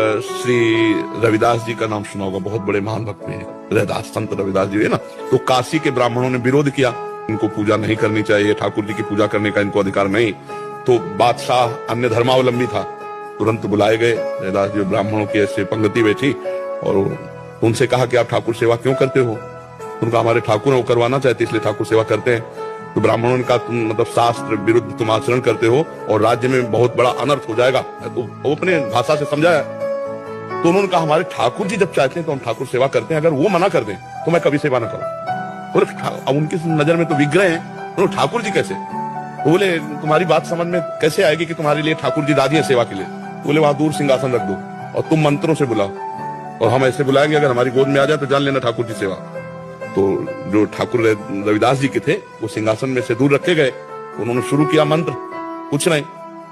श्री रविदास जी का नाम सुना होगा, बहुत बड़े महान भक्त हैं रविदास, संत रविदास जी है ना। तो काशी के ब्राह्मणों ने विरोध किया, इनको पूजा नहीं करनी चाहिए, ठाकुर जी की पूजा करने का इनको अधिकार नहीं। तो बादशाह अन्य धर्मावलंबी था, तुरंत बुलाए गए रविदास जी, ब्राह्मणों की ऐसे पंक्ति बैठी और उनसे कहा कि आप ठाकुर सेवा क्यों करते हो। उनका हमारे ठाकुर वो करवाना चाहते इसलिए ठाकुर सेवा करते हैं। तो ब्राह्मणों ने कहा तुम मतलब शास्त्र विरुद्ध तुम आचरण करते हो और राज्य में बहुत बड़ा अनर्थ हो जाएगा। तो वो अपने भाषा से समझाया। तो उन्होंने कहा हमारे ठाकुर जी जब चाहते हैं तो हम ठाकुर सेवा करते हैं, अगर वो मना कर दें तो मैं कभी सेवा न करूं। बोले अब उनकी नजर में तो विग्रह हैं, बोले ठाकुर जी कैसे। तो बोले तुम्हारी बात समझ में कैसे आएगी कि तुम्हारे लिए ठाकुर जी राजी है सेवा के लिए। बोले वहां दूर सिंहासन रख दो और तुम मंत्रों से बुलाओ और हम ऐसे बुलाएंगे, अगर हमारी गोद में आ जाए तो जान लेना ठाकुर जी सेवा। तो जो ठाकुर रविदास जी के थे वो सिंहासन में से दूर रखे गए। उन्होंने शुरू किया मंत्र, कुछ नहीं,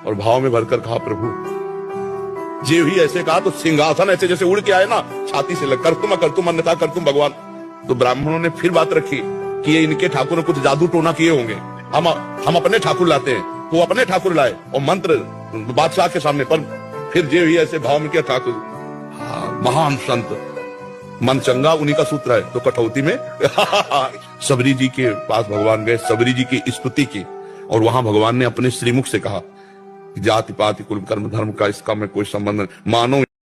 और भाव में भरकर कहा प्रभु जी ही ऐसे कहा तो सिंहासन ऐसे जैसे उड़ के आए ना, छाती से लग कर तुम अन्यथा कर तुम भगवान। तो ब्राह्मणों ने फिर बात रखी कि ये इनके ठाकुर ने कुछ जादू टोना किए होंगे, हम अपने ठाकुर लाते हैं। तो अपने ठाकुर लाए और मंत्र बादशाह के सामने, पर फिर जे ही ऐसे भाव में किया ठाकुर। महान संत मन चंगा उन्हीं का सूत्र है। तो कठौती में सबरी जी के पास भगवान गए, सबरी जी की स्तुति की और वहां भगवान ने अपने श्रीमुख से कहा जाति पाति कुल कर्म धर्म का इसका में कोई संबंध नहीं, मानो